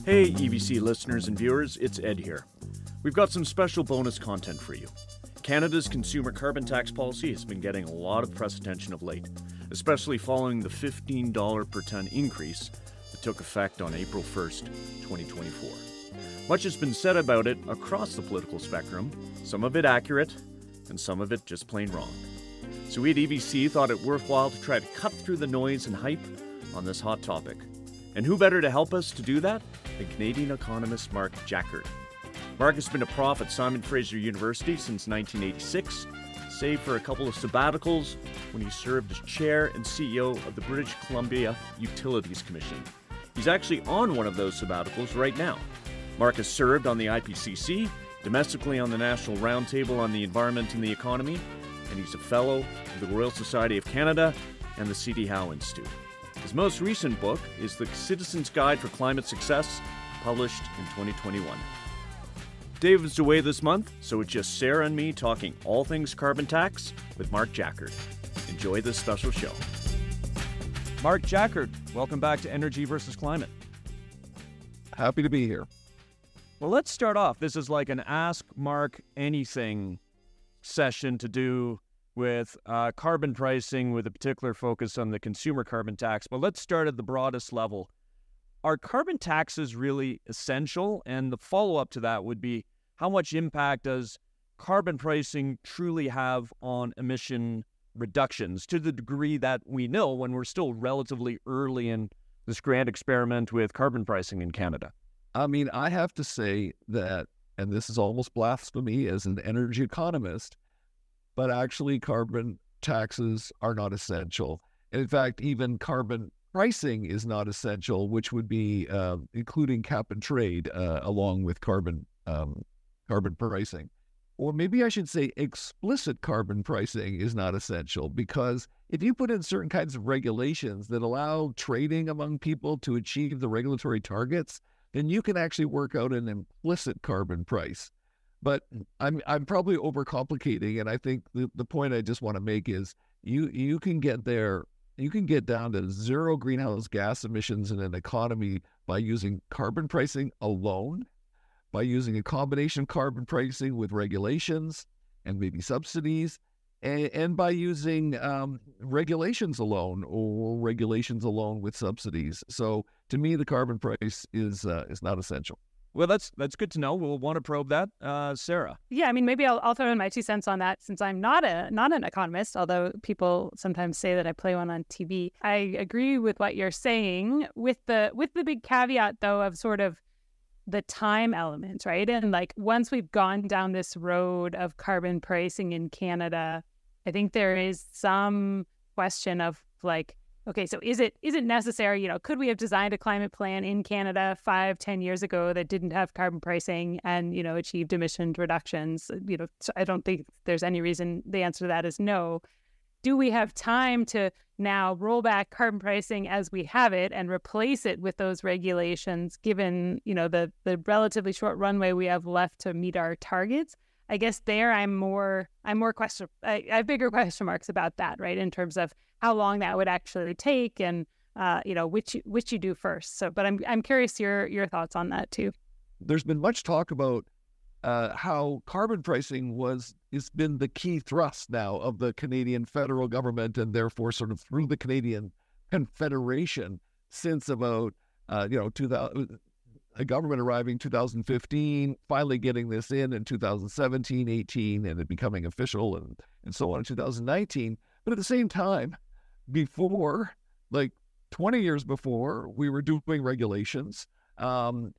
Hey EvC listeners and viewers, it's Ed here. We've got some special bonus content for you. Canada's consumer carbon tax policy has been getting a lot of press attention of late, especially following the $15 per tonne increase that took effect on April 1st, 2024. Much has been said about it across the political spectrum, some of it accurate, and some of it just plain wrong. So we at EvC thought it worthwhile to try to cut through the noise and hype on this hot topic. And who better to help us to do that than Canadian economist Mark Jaccard. Mark has been a prof at Simon Fraser University since 1986, save for a couple of sabbaticals when he served as chair and CEO of the British Columbia Utilities Commission. He's actually on one of those sabbaticals right now. Mark has served on the IPCC, domestically on the National Roundtable on the Environment and the Economy, and he's a fellow of the Royal Society of Canada and the C.D. Howe Institute. His most recent book is The Citizen's Guide for Climate Success, published in 2021. David's away this month, so it's just Sara and me talking all things carbon tax with Mark Jaccard. Enjoy this special show. Mark Jaccard, welcome back to Energy versus Climate. Happy to be here. Well, let's start off. This is like an Ask Mark Anything session to do with carbon pricing with a particular focus on the consumer carbon tax. But let's start at the broadest level. Are carbon taxes really essential? And the follow-up to that would be, how much impact does carbon pricing truly have on emission reductions, to the degree that we know when we're still relatively early in this grand experiment with carbon pricing in Canada? I mean, I have to say that, and this is almost blasphemy as an energy economist, but actually carbon taxes are not essential. And in fact, even carbon pricing is not essential, which would be including cap and trade along with carbon pricing. Or maybe I should say explicit carbon pricing is not essential, because if you put in certain kinds of regulations that allow trading among people to achieve the regulatory targets, then you can actually work out an implicit carbon price. But I'm probably overcomplicating, and I think the point I just want to make is you can get there. You can get down to zero greenhouse gas emissions in an economy by using carbon pricing alone, by using a combination carbon pricing with regulations and maybe subsidies, and by using regulations alone or regulations alone with subsidies. So to me, the carbon price is not essential. Well, that's good to know. We'll want to probe that. Sara? Yeah, I mean, maybe I'll throw in my 2 cents on that, since I'm not an economist, although people sometimes say that I play one on TV. I agree with what you're saying, with the big caveat, though, of sort of the time element, right? And like, once we've gone down this road of carbon pricing in Canada, I think there is some question of like, okay, so is it necessary? Could we have designed a climate plan in Canada 5-10 years ago that didn't have carbon pricing and, achieved emission reductions? So I don't think there's any reason the answer to that is no. Do we have time to now roll back carbon pricing as we have it and replace it with those regulations, given, the relatively short runway we have left to meet our targets? I guess there I have bigger question marks about that, right? In terms of how long that would actually take, and which you do first. So, but I'm curious your thoughts on that too. There's been much talk about how carbon pricing has been the key thrust now of the Canadian federal government, and therefore sort of through the Canadian Confederation since about 2000. A government arriving 2015, finally getting this in 2017, 18, and it becoming official and so on in 2019. But at the same time, before, like 20 years before, we were doing regulations. And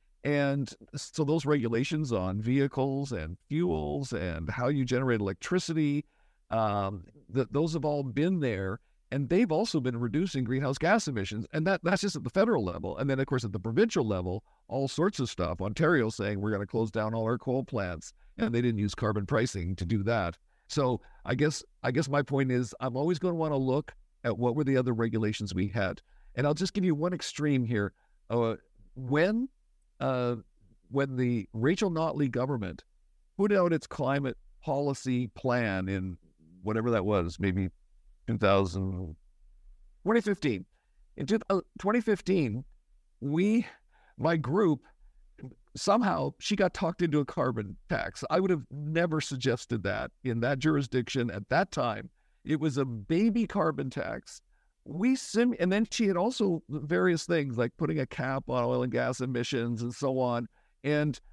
so those regulations on vehicles and fuels and how you generate electricity, those have all been there. And they've also been reducing greenhouse gas emissions. And that's just at the federal level. And then, of course, at the provincial level, all sorts of stuff. Ontario saying we're going to close down all our coal plants. And they didn't use carbon pricing to do that. So I guess my point is, I'm always going to want to look at what were the other regulations we had. And I'll just give you one extreme here. When the Rachel Notley government put out its climate policy plan in whatever that was, maybe 2015. In 2015, my group somehow she got talked into a carbon tax. I would have never suggested that in that jurisdiction at that time. It was a baby carbon tax. And then she had also various things like putting a cap on oil and gas emissions and so on,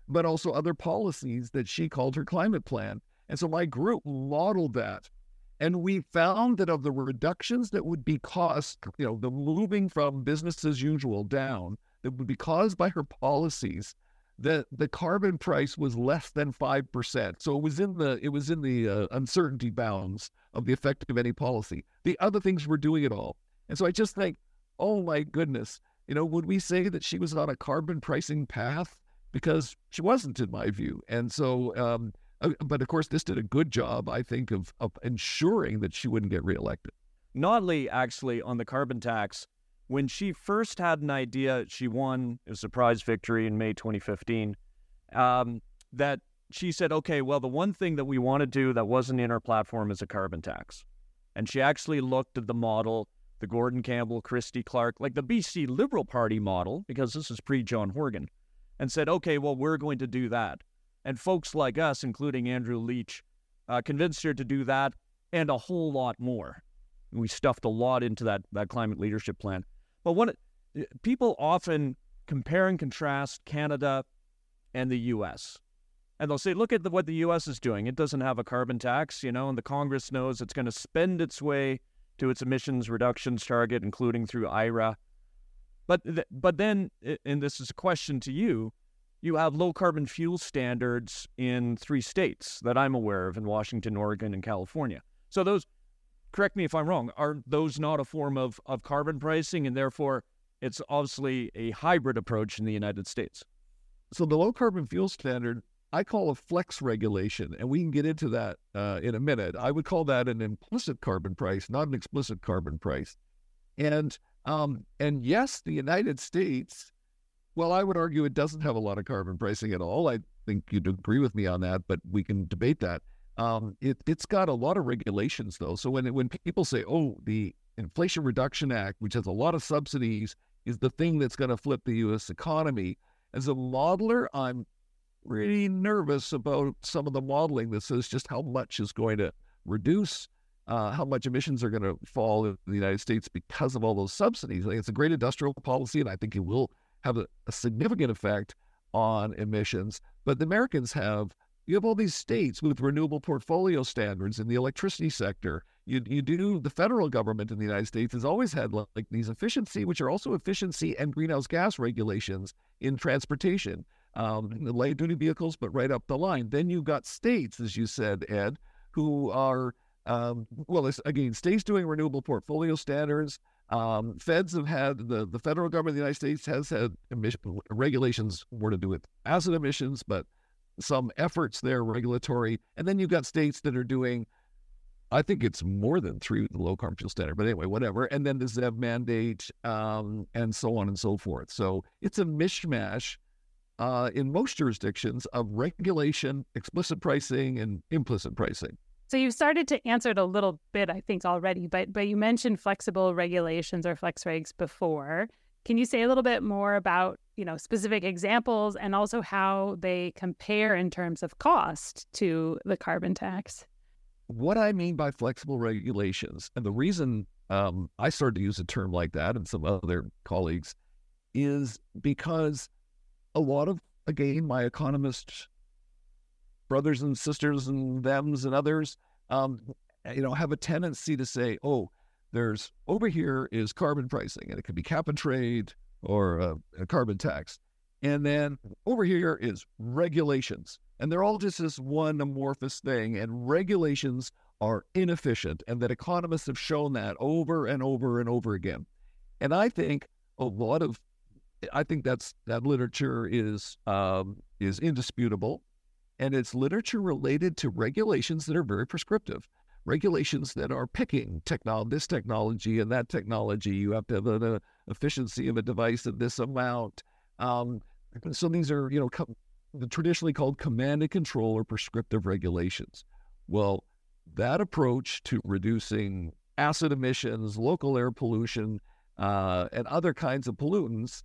but also other policies that she called her climate plan. And so my group modeled that. And we found that of the reductions that would be caused, the moving from business as usual down, that would be caused by her policies, that the carbon price was less than 5%. So it was in the uncertainty bounds of the effect of any policy. The other things were doing it all. And so I just think, oh my goodness, would we say that she was on a carbon pricing path? Because she wasn't, in my view. And so, but of course, this did a good job, I think, of ensuring that she wouldn't get reelected. Notley, actually, on the carbon tax, when she first had an idea, she won a surprise victory in May 2015, that she said, okay, well, the one thing that we want to do that wasn't in our platform is a carbon tax. And she actually looked at the model, the Gordon Campbell, Christy Clark, like the BC Liberal Party model, because this is pre-John Horgan, and said, okay, well, we're going to do that. And folks like us, including Andrew Leach, convinced her to do that and a whole lot more. We stuffed a lot into that climate leadership plan. But people often compare and contrast Canada and the U.S. And they'll say, look at what the U.S. is doing. It doesn't have a carbon tax, and the Congress knows it's going to spend its way to its emissions reductions target, including through IRA. But then, and this is a question to you, you have low carbon fuel standards in 3 states that I'm aware of, in Washington, Oregon, and California. So those, correct me if I'm wrong, are those not a form of carbon pricing, and therefore it's obviously a hybrid approach in the United States? So the low carbon fuel standard, I call a flex regulation, and we can get into that in a minute. I would call that an implicit carbon price, not an explicit carbon price. And yes, the United States, well, I would argue it doesn't have a lot of carbon pricing at all. I think you'd agree with me on that, but we can debate that. It's got a lot of regulations, though. So when people say, oh, the Inflation Reduction Act, which has a lot of subsidies, is the thing that's going to flip the U.S. economy, as a modeler, I'm pretty nervous about some of the modeling that says just how much is going to reduce, how much emissions are going to fall in the United States because of all those subsidies. I think it's a great industrial policy, and I think it will have a significant effect on emissions. But the Americans you have all these states with renewable portfolio standards in the electricity sector. The federal government in the United States has always had like these efficiency, which are also efficiency and greenhouse gas regulations in transportation, light duty vehicles, but right up the line. Then you've got states, as you said, Ed, who are, states doing renewable portfolio standards. Feds have had, the federal government of the United States has had regulations more to do with acid emissions, but some efforts there regulatory. And then you've got states that are doing, I think it's more than 3 with the low carbon fuel standard, but anyway, whatever. And then the ZEV mandate, and so on and so forth. So it's a mishmash in most jurisdictions of regulation, explicit pricing, and implicit pricing. So you've started to answer it a little bit, I think, already, but you mentioned flexible regulations or flex regs before. Can you say a little bit more about, specific examples and also how they compare in terms of cost to the carbon tax? What I mean by flexible regulations, and the reason I started to use a term like that and some other colleagues, is because a lot of, again, my economist brothers and sisters and thems and others, have a tendency to say, oh, there's over here is carbon pricing, and it could be cap and trade or a carbon tax. And then over here is regulations. And they're all just this one amorphous thing. And regulations are inefficient, and that economists have shown that over and over and over again. And I think that literature is indisputable. And it's literature related to regulations that are very prescriptive, regulations that are picking this technology and that technology. You have to have an efficiency of a device of this amount. So these are, traditionally called command and control or prescriptive regulations. Well, that approach to reducing acid emissions, local air pollution, and other kinds of pollutants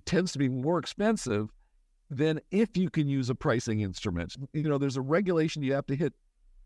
tends to be more expensive then if you can use a pricing instrument, there's a regulation you have to hit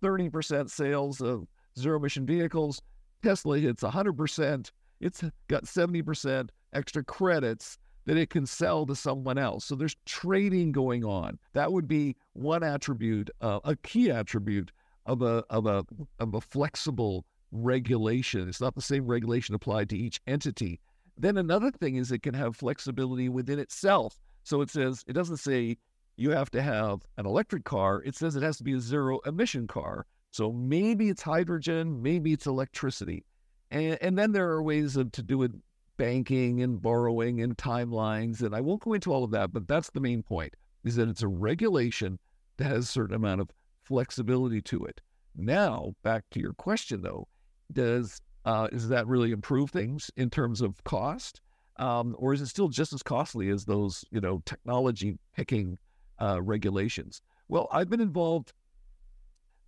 30% sales of zero-emission vehicles. Tesla hits 100%. It's got 70% extra credits that it can sell to someone else. So there's trading going on. That would be one attribute, a key attribute of a flexible regulation. It's not the same regulation applied to each entity. Then another thing is it can have flexibility within itself. So it doesn't say you have to have an electric car. It says it has to be a zero-emission car. So maybe it's hydrogen, maybe it's electricity. And then there are ways to do it, banking and borrowing and timelines. And I won't go into all of that, but that's the main point, is that it's a regulation that has a certain amount of flexibility to it. Now, back to your question, though, does that really improve things in terms of cost? Or is it still just as costly as those, technology picking regulations? Well, I've been involved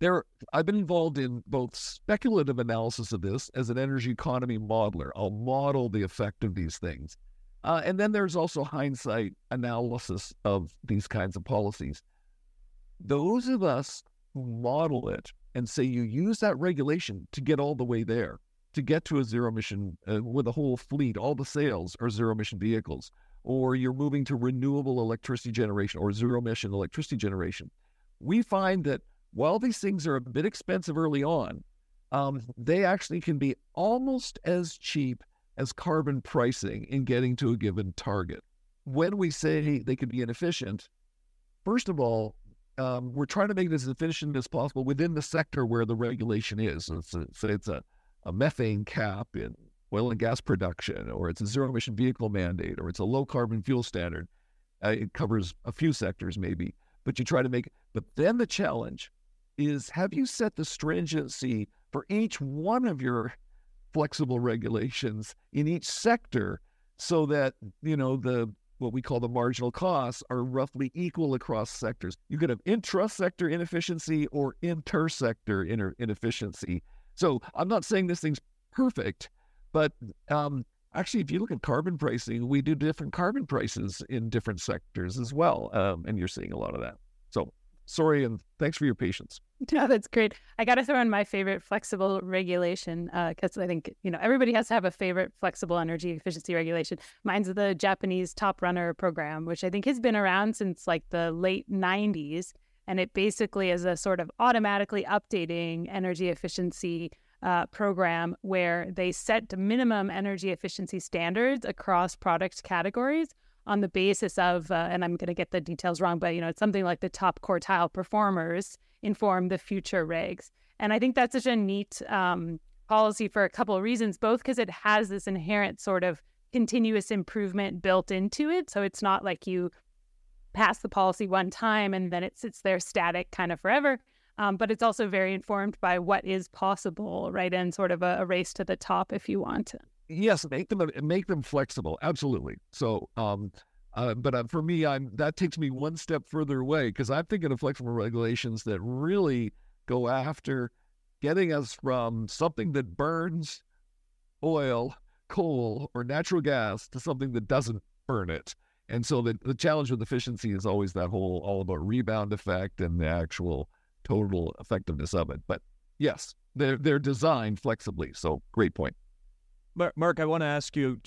in both speculative analysis of this as an energy economy modeler. I'll model the effect of these things. And then there's also hindsight analysis of these kinds of policies. Those of us who model it and say you use that regulation to get all the way there, to get to a zero-emission, with a whole fleet, all the sales are zero-emission vehicles, or you're moving to renewable electricity generation or zero-emission electricity generation, we find that while these things are a bit expensive early on, they actually can be almost as cheap as carbon pricing in getting to a given target. When we say they can be inefficient, first of all, we're trying to make it as efficient as possible within the sector where the regulation is. So it's a methane cap in oil and gas production, or it's a zero-emission vehicle mandate, or it's a low-carbon fuel standard. It covers a few sectors maybe, but you try to make it. But then the challenge is, have you set the stringency for each one of your flexible regulations in each sector so that, what we call the marginal costs are roughly equal across sectors? You could have intra-sector inefficiency or inter-sector inefficiency. So I'm not saying this thing's perfect, but actually, if you look at carbon pricing, we do different carbon prices in different sectors as well, and you're seeing a lot of that. So sorry, and thanks for your patience. Yeah, that's great. I got to throw in my favorite flexible regulation, because I think, everybody has to have a favorite flexible energy efficiency regulation. Mine's the Japanese Top Runner program, which I think has been around since like the late 90s. And it basically is a sort of automatically updating energy efficiency program where they set minimum energy efficiency standards across product categories on the basis of, and I'm going to get the details wrong, but it's something like the top quartile performers inform the future regs. And I think that's such a neat policy for a couple of reasons, both because it has this inherent sort of continuous improvement built into it. So it's not like you pass the policy one time and then it sits there static kind of forever. But it's also very informed by what is possible, right? And sort of a race to the top, if you want to. Yes, make them flexible. Absolutely. So, but for me, that takes me one step further away, because I'm thinking of flexible regulations that really go after getting us from something that burns oil, coal, or natural gas to something that doesn't burn it. And so the challenge with efficiency is always that all about rebound effect and the actual total effectiveness of it. But yes, they're designed flexibly. So great point. Mark, I want to ask you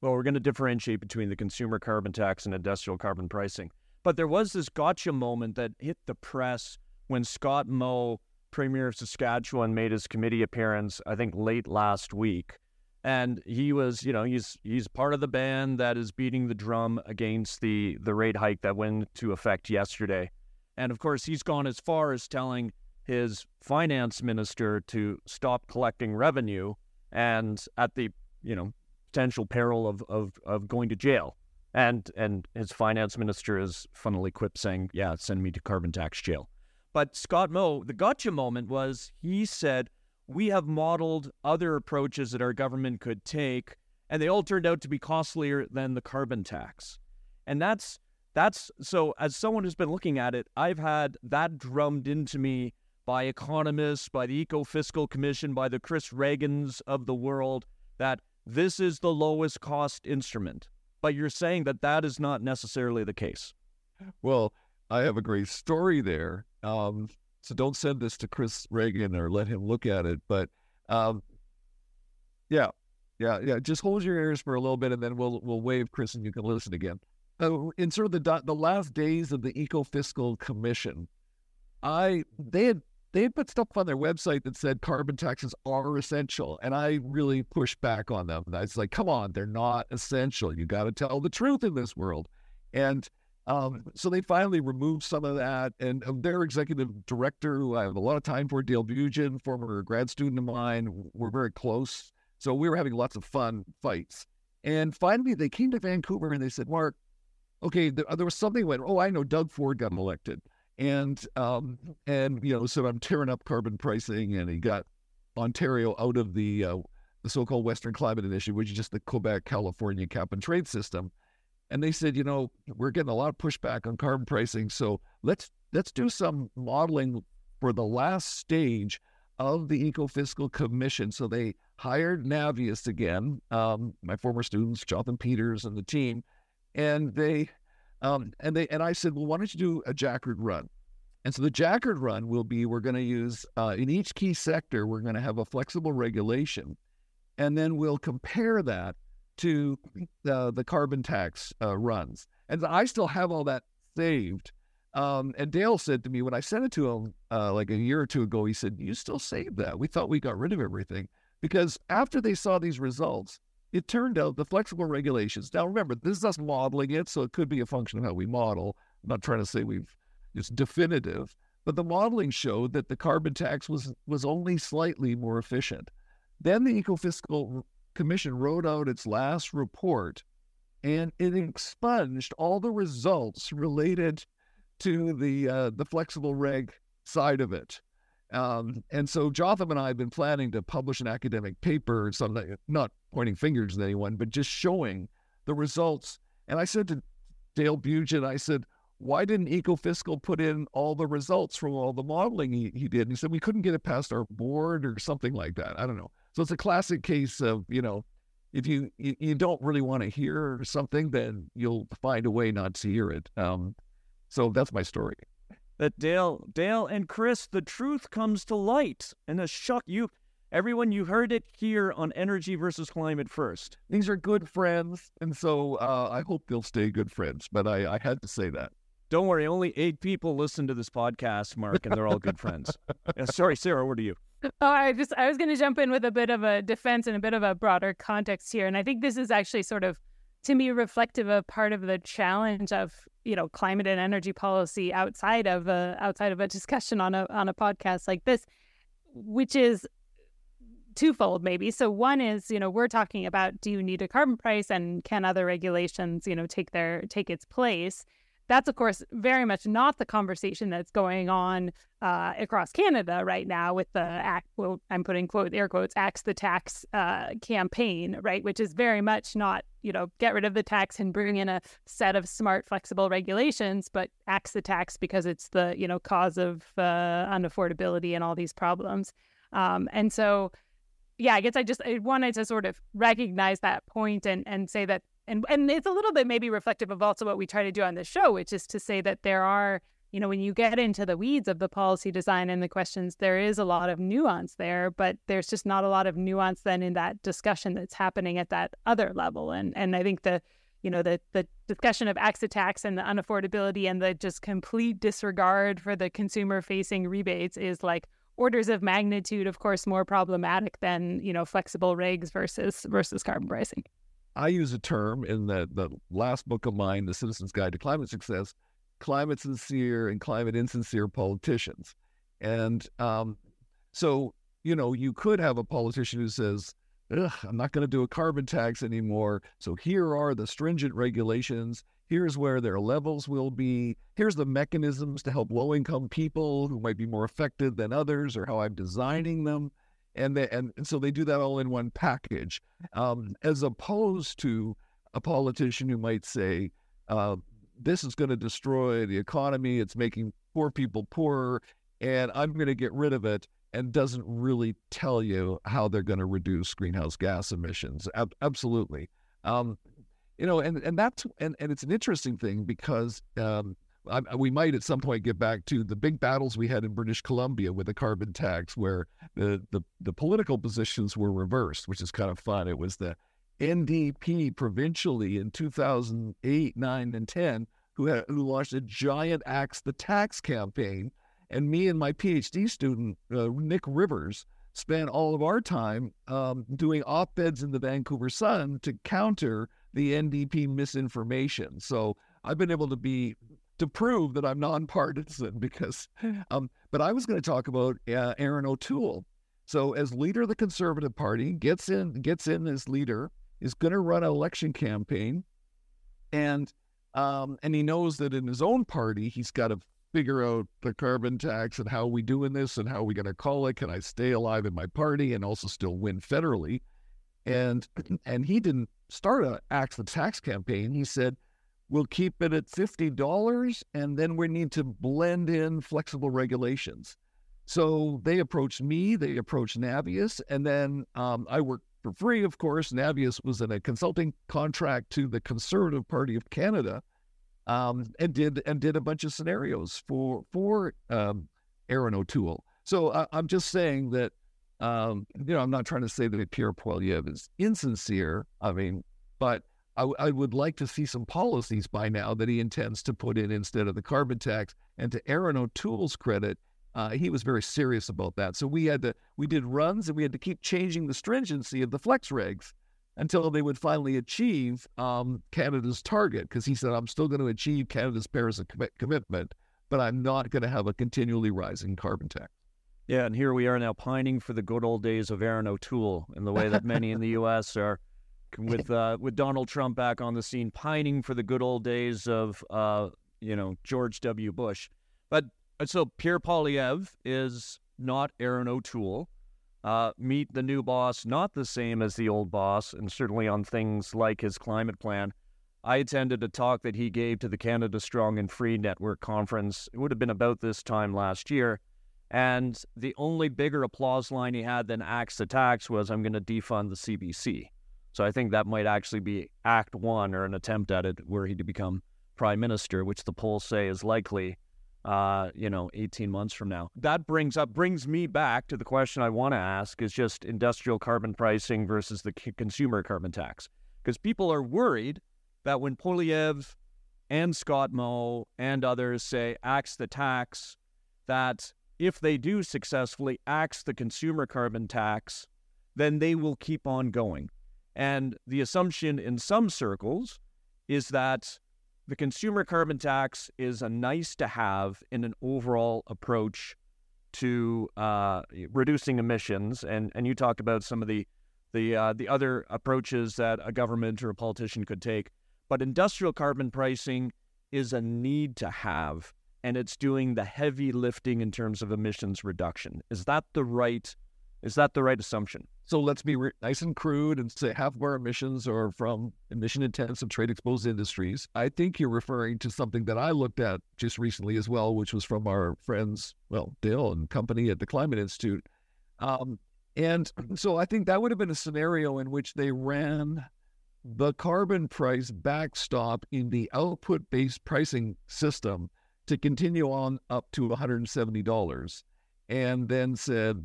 we're going to differentiate between the consumer carbon tax and industrial carbon pricing. But there was this gotcha moment that hit the press when Scott Moe, Premier of Saskatchewan, made his committee appearance, I think late last week. And he was, he's part of the band that is beating the drum against the rate hike that went into effect yesterday. And of course, he's gone as far as telling his finance minister to stop collecting revenue, and at the, potential peril of going to jail. And his finance minister is funnily quipped saying, yeah, send me to carbon tax jail. But Scott Moe, the gotcha moment was, he said, we have modeled other approaches that our government could take, and they all turned out to be costlier than the carbon tax. And that's so, as someone who's been looking at it, I've had that drummed into me by economists, by the Eco-Fiscal Commission, by the Chris Reagans of the world, that this is the lowest cost instrument. But you're saying that is not necessarily the case. Well, I have a great story there. So don't send this to Chris Reagan or let him look at it. But um, yeah. Just hold your ears for a little bit, and then we'll wave, Chris, and you can listen again. In sort of the last days of the Eco-Fiscal Commission, they had put stuff on their website that said carbon taxes are essential, and I really pushed back on them. I was like, come on, they're not essential. You got to tell the truth in this world. And so they finally removed some of that, and their executive director, who I have a lot of time for, Dale Bugen, former grad student of mine, we're very close. So we were having lots of fun fights. And finally, they came to Vancouver and they said, Mark, okay, there was something went, oh, I know Doug Ford got elected. And so I'm tearing up carbon pricing, and he got Ontario out of the so-called Western Climate Initiative, which is just the Quebec-California cap and trade system. And they said, we're getting a lot of pushback on carbon pricing, so let's do some modeling for the last stage of the Eco-Fiscal Commission. So they hired Navius again, my former students, Jonathan Peters and the team, and I said, well, why don't you do a Jaccard run? And so the Jaccard run will be, we're going to use, in each key sector, we're going to have a flexible regulation, and then we'll compare that to the carbon tax runs. And I still have all that saved. And Dale said to me, when I sent it to him like a year or two ago, he said, you still saved that. We thought we got rid of everything. Because after they saw these results, it turned out the flexible regulations. Now, remember, this is us modeling it, so it could be a function of how we model. I'm not trying to say it's definitive, but the modeling showed that the carbon tax was only slightly more efficient. Then the Eco-Fiscal Commission wrote out its last report, and it expunged all the results related to the flexible reg side of it. And so Jotham and I have been planning to publish an academic paper, something, not pointing fingers at anyone, but just showing the results. And I said to Dale Bugen, I said, why didn't Eco-Fiscal put in all the results from all the modeling he did? And he said, we couldn't get it past our board or something like that. I don't know. So it's a classic case of, if you don't really want to hear something, then you'll find a way not to hear it. So that's my story. That Dale and Chris, the truth comes to light, and a shock. Everyone, you heard it here on Energy versus Climate First. These are good friends, and so I hope they'll stay good friends, but I had to say that. Don't worry, only 8 people listen to this podcast, Mark, and they're all good friends. Sorry, Sarah, what are you? Oh, I was going to jump in with a bit of a defense and a bit of a broader context here, and I think this is actually sort of, to me, reflective of part of the challenge of climate and energy policy outside of a discussion on a podcast like this, which is twofold maybe. So one is, we're talking about, do you need a carbon price, and can other regulations, take its place? That's, of course, very much not the conversation that's going on across Canada right now with the I'm putting air quotes, Axe the Tax campaign, right? Which is very much not, get rid of the tax and bring in a set of smart, flexible regulations, but axe the tax because it's the, cause of unaffordability and all these problems. And so, yeah, I guess I wanted to sort of recognize that point and say that, and it's a little bit maybe reflective of also what we try to do on this show, which is to say that there are, when you get into the weeds of the policy design and the questions, there is a lot of nuance there, but there's just not a lot of nuance then in that discussion that's happening at that other level. And I think the discussion of axe tax and the unaffordability and the just complete disregard for the consumer-facing rebates is like orders of magnitude, of course, more problematic than, flexible regs versus carbon pricing. I use a term in the last book of mine, The Citizen's Guide to Climate Success, climate sincere and climate insincere politicians. And so, you could have a politician who says, I'm not going to do a carbon tax anymore. So here are the stringent regulations. Here's where their levels will be. Here's the mechanisms to help low-income people who might be more affected than others, or how I'm designing them. And so they do that all in one package, as opposed to a politician who might say, this is going to destroy the economy, it's making poor people poorer, and I'm going to get rid of it, and doesn't really tell you how they're going to reduce greenhouse gas emissions. Absolutely. And it's an interesting thing because we might at some point get back to the big battles we had in British Columbia with the carbon tax, where the political positions were reversed, which is kind of fun. It was the NDP provincially in 2008, 9, and 10 who launched a giant Axe the Tax campaign, and me and my PhD student Nick Rivers spent all of our time doing op-eds in the Vancouver Sun to counter the NDP misinformation. So I've been able to prove that I'm nonpartisan because, but I was going to talk about Aaron O'Toole. So as leader of the Conservative Party, gets in as leader, is going to run an election campaign, and he knows that in his own party, he's got to figure out the carbon tax and how we doing this and how we going to call it. Can I stay alive in my party and also still win federally? And he didn't start an Axe the Tax campaign. He said, we'll keep it at $50, and then we need to blend in flexible regulations. So they approached me, they approached Navius, and then I worked for free, of course. Navius was in a consulting contract to the Conservative Party of Canada, and did a bunch of scenarios for Aaron O'Toole. So I'm just saying that, I'm not trying to say that Pierre Poilievre is insincere. I mean, but I would like to see some policies by now that he intends to put in instead of the carbon tax. And to Aaron O'Toole's credit, he was very serious about that. So we did runs, and we had to keep changing the stringency of the flex regs until they would finally achieve Canada's target. Because he said, I'm still going to achieve Canada's Paris commitment, but I'm not going to have a continually rising carbon tax. Yeah, and here we are now pining for the good old days of Aaron O'Toole in the way that many in the U.S. are, with Donald Trump back on the scene, pining for the good old days of George W. Bush. But so Pierre Poilievre is not Aaron O'Toole. Meet the new boss, not the same as the old boss, and certainly on things like his climate plan. I attended a talk that he gave to the Canada Strong and Free Network conference. It would have been about this time last year. And the only bigger applause line he had than Axe the Tax was, I'm going to defund the CBC. So I think that might actually be Act 1 or an attempt at it were he to become prime minister, which the polls say is likely, 18 months from now. That brings me back to the question I want to ask is just industrial carbon pricing versus the consumer carbon tax. Because people are worried that when Poilievre and Scott Moe and others say axe the tax, that if they do successfully axe the consumer carbon tax, then they will keep on going. And the assumption in some circles is that the consumer carbon tax is a nice to have in an overall approach to reducing emissions. And you talked about some of the other approaches that a government or a politician could take. But industrial carbon pricing is a need to have, and it's doing the heavy lifting in terms of emissions reduction. Is that the right assumption? So let's be nice and crude and say half of our emissions are from emission-intensive trade-exposed industries. I think you're referring to something that I looked at just recently as well, which was from our friends, Dale and company at the Climate Institute. And so I think that would have been a scenario in which they ran the carbon price backstop in the output-based pricing system to continue on up to $170, and then said,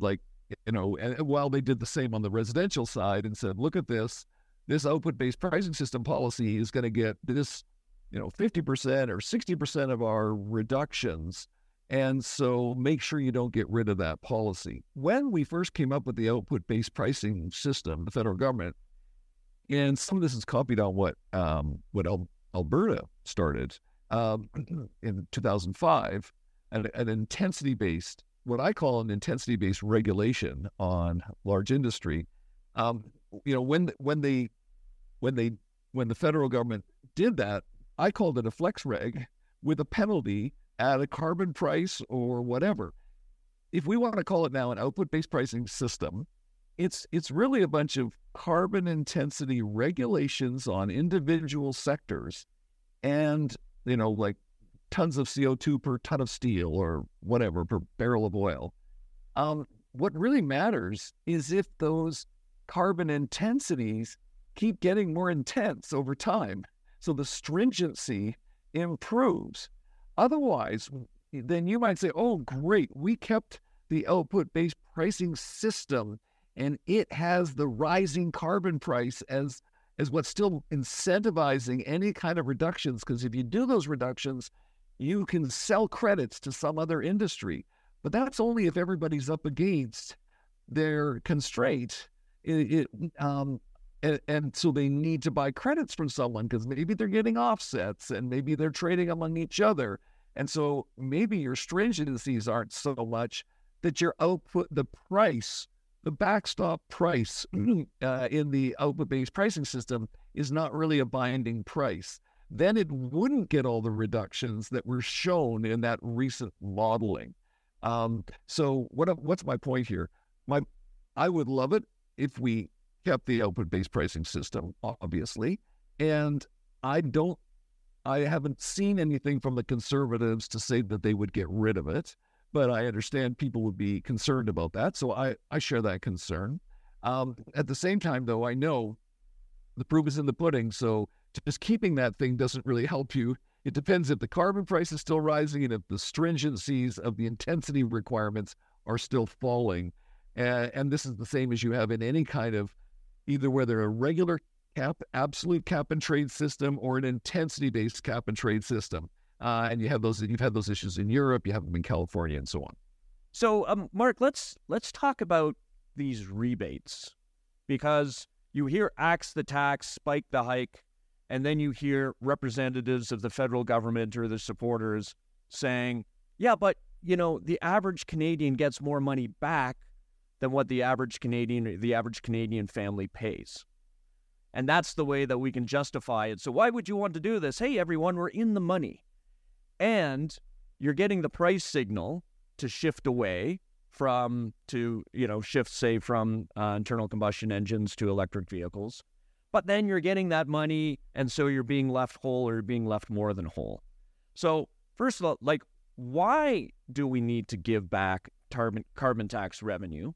and while they did the same on the residential side and said, look at this output-based pricing system policy is going to get this, 50% or 60% of our reductions. And so make sure you don't get rid of that policy. When we first came up with the output-based pricing system, the federal government, and some of this is copied on what Alberta started in 2005, an intensity-based, what I call an intensity-based regulation on large industry. When the federal government did that, I called it a flex reg with a penalty at a carbon price or whatever. If we want to call it now an output-based pricing system, it's really a bunch of carbon intensity regulations on individual sectors, and like tons of CO2 per ton of steel or whatever per barrel of oil. What really matters is if those carbon intensities keep getting more intense over time, so the stringency improves. Otherwise, then you might say, oh, great, we kept the output-based pricing system and it has the rising carbon price as what's still incentivizing any kind of reductions, because if you do those reductions, you can sell credits to some other industry. But that's only if everybody's up against their constraint. And so they need to buy credits from someone because maybe they're getting offsets and maybe they're trading among each other. And so maybe your stringencies aren't so much that your output, the price, the backstop price in the output-based pricing system is not really a binding price. Then it wouldn't get all the reductions that were shown in that recent modeling. So what's my point here? I would love it if we kept the output-based pricing system, obviously, and I haven't seen anything from the conservatives to say that they would get rid of it, but I understand people would be concerned about that, so I share that concern. At the same time, though, I know the proof is in the pudding, so just keeping that thing doesn't really help you. It depends if the carbon price is still rising and if the stringencies of the intensity requirements are still falling. And this is the same as you have in any kind of, either whether a regular absolute cap and trade system or an intensity-based cap and trade system. And you've had those issues in Europe, you have them in California, and so on. So, Mark, let's talk about these rebates, because you hear axe the tax, spike the hike, and then you hear representatives of the federal government or the supporters saying, yeah, but, the average Canadian gets more money back than what the average Canadian family pays. And that's the way that we can justify it. So why would you want to do this? Hey, everyone, we're in the money. And you're getting the price signal to shift away from internal combustion engines to electric vehicles. But then you're getting that money, and so you're being left whole, or you're being left more than whole. So first of all, why do we need to give back carbon tax revenue?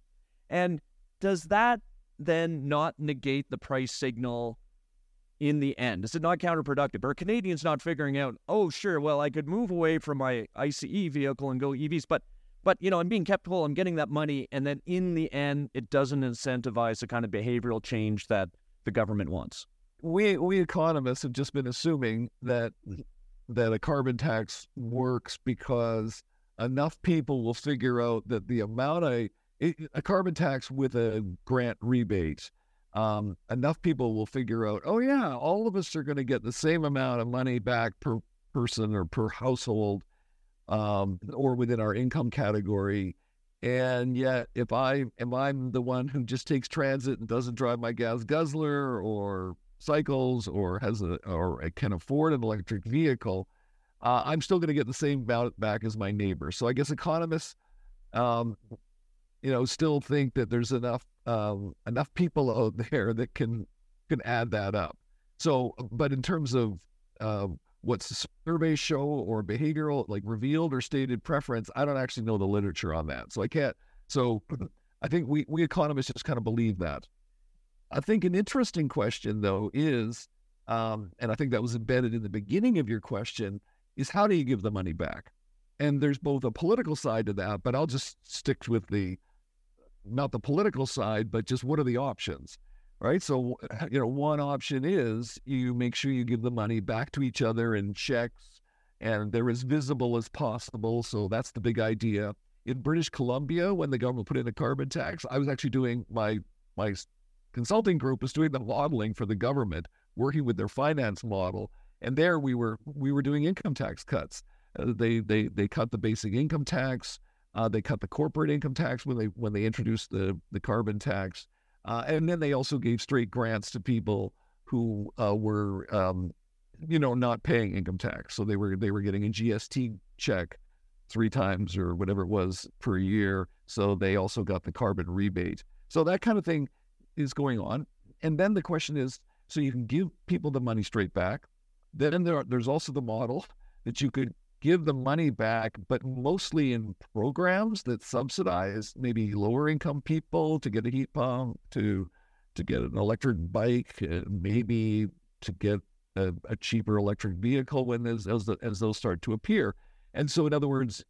And does that then not negate the price signal in the end? Is it not counterproductive? Are Canadians not figuring out, oh, sure, well, I could move away from my ICE vehicle and go EVs, but I'm being kept whole, I'm getting that money, and then in the end, it doesn't incentivize the kind of behavioral change that the government wants? We economists have just been assuming that a carbon tax works because enough people will figure out that the amount a carbon tax with a grant rebate, enough people will figure out, oh yeah, all of us are going to get the same amount of money back per person or per household, or within our income category. And yet, if I'm the one who just takes transit and doesn't drive my gas guzzler or cycles or can afford an electric vehicle, I'm still going to get the same amount back as my neighbor. So I guess economists, still think that there's enough people out there that can add that up. So, but in terms of what's the surveys show or behavioral, revealed or stated preference, I don't actually know the literature on that. So I can't. So I think we economists just kind of believe that. I think an interesting question, though, is, and I think that was embedded in the beginning of your question, is how do you give the money back? And there's both a political side to that, but I'll just stick with not the political side, but just what are the options, right? So, one option is you make sure you give the money back to each other in checks, and they're as visible as possible. So that's the big idea. In British Columbia, when the government put in a carbon tax, I was actually doing my consulting group was doing the modeling for the government, working with their finance model, and there we were doing income tax cuts. They cut the basic income tax. They cut the corporate income tax when they introduced the carbon tax, and then they also gave straight grants to people who were not paying income tax. So they were getting a GST check 3 times or whatever it was per year. So they also got the carbon rebate. So that kind of thing is going on. And then the question is, so you can give people the money straight back. Then there's also the model that you could give the money back, but mostly in programs that subsidize maybe lower income people to get a heat pump, to get an electric bike, maybe to get a cheaper electric vehicle as those start to appear. And so, in other words,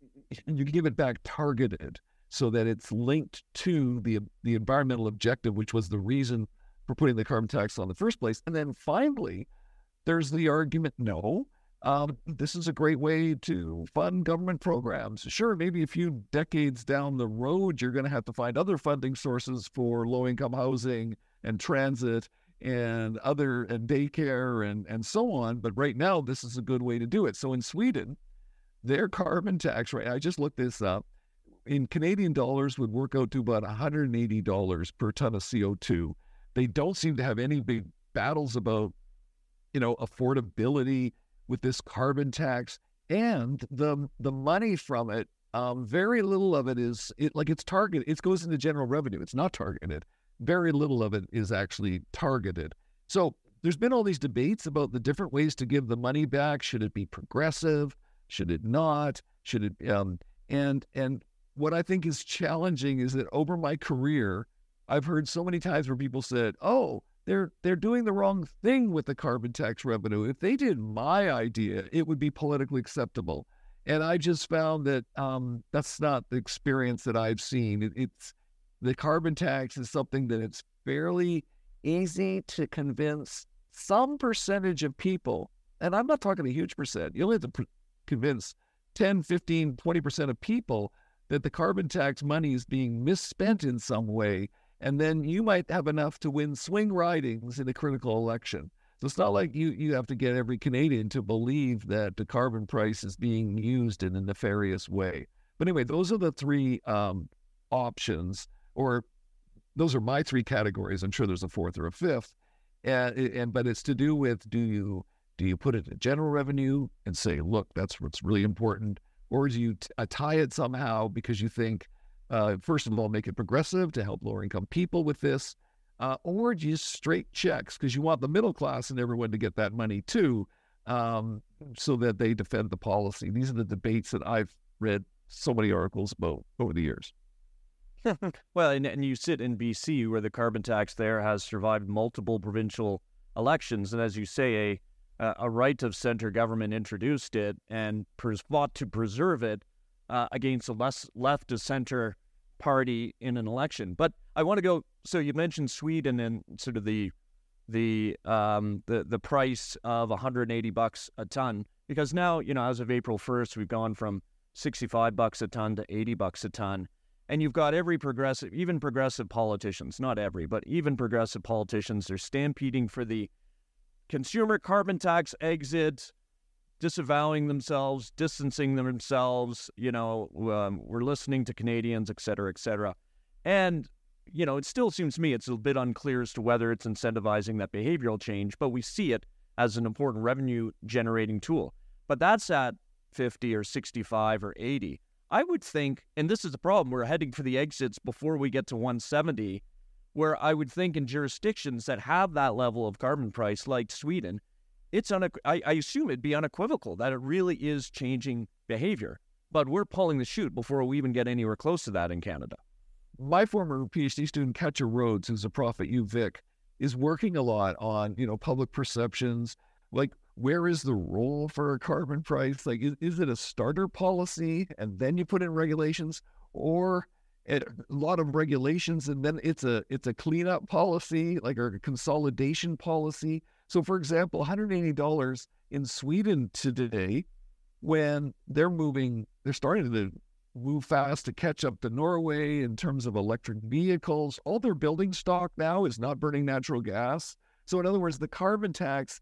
you give it back targeted so that it's linked to the environmental objective, which was the reason for putting the carbon tax on in the first place. And then finally, there's the argument, no, this is a great way to fund government programs. Sure, maybe a few decades down the road, you're going to have to find other funding sources for low-income housing and transit and daycare and so on. But right now, this is a good way to do it. So in Sweden, their carbon tax rate, I just looked this up, in Canadian dollars would work out to about $180 per ton of CO2. They don't seem to have any big battles about, affordability with this carbon tax, and the money from it. Very little of it it's targeted. It goes into general revenue. It's not targeted. Very little of it is actually targeted. So there's been all these debates about the different ways to give the money back. Should it be progressive? Should it not? Should it? And what I think is challenging is that over my career, I've heard so many times where people said, "Oh, they're doing the wrong thing with the carbon tax revenue. If they did my idea, it would be politically acceptable." And I just found that that's not the experience that I've seen. It's the carbon tax is something that it's fairly easy to convince some percentage of people, and I'm not talking a huge percent. You only have to convince 10, 15, 20% of people that the carbon tax money is being misspent in some way, and then you might have enough to win swing ridings in a critical election. So it's not like you have to get every Canadian to believe that the carbon price is being used in a nefarious way. But anyway, those are the three options, or those are my three categories. I'm sure there's a fourth or a fifth, but it's to do with do you put it in general revenue and say, look, that's what's really important, or do you tie it somehow because you think, first of all, make it progressive to help lower income people with this, or do you straight checks because you want the middle class and everyone to get that money too, so that they defend the policy. These are the debates that I've read so many articles about over the years. Well, and you sit in BC where the carbon tax there has survived multiple provincial elections. And as you say, a right of center government introduced it and fought to preserve it against a left of center party in an election. But I want to go, so you mentioned Sweden and sort of the price of $180 a ton, because now, as of April 1st, we've gone from $65 a ton to $80 a ton. And you've got even progressive politicians, not every, but even progressive politicians, they're stampeding for the consumer carbon tax exit, disavowing themselves, distancing themselves, we're listening to Canadians, et cetera, et cetera. And, it still seems to me it's a bit unclear as to whether it's incentivizing that behavioral change, but we see it as an important revenue generating tool. But that's at 50 or 65 or 80. I would think, and this is the problem, we're heading for the exits before we get to 170, where I would think in jurisdictions that have that level of carbon price, like Sweden, I assume it'd be unequivocal that it really is changing behavior. But we're pulling the chute before we even get anywhere close to that in Canada. My former PhD student, Katja Rhodes, who's a prof at UVic, is working a lot on, public perceptions, like where is the role for a carbon price? Like, is it a starter policy and then you put in regulations, or a lot of regulations and then it's a cleanup policy, like a consolidation policy? So, for example, $180 in Sweden today, when they're starting to move fast to catch up to Norway in terms of electric vehicles. All their building stock now is not burning natural gas. So, in other words, the carbon tax,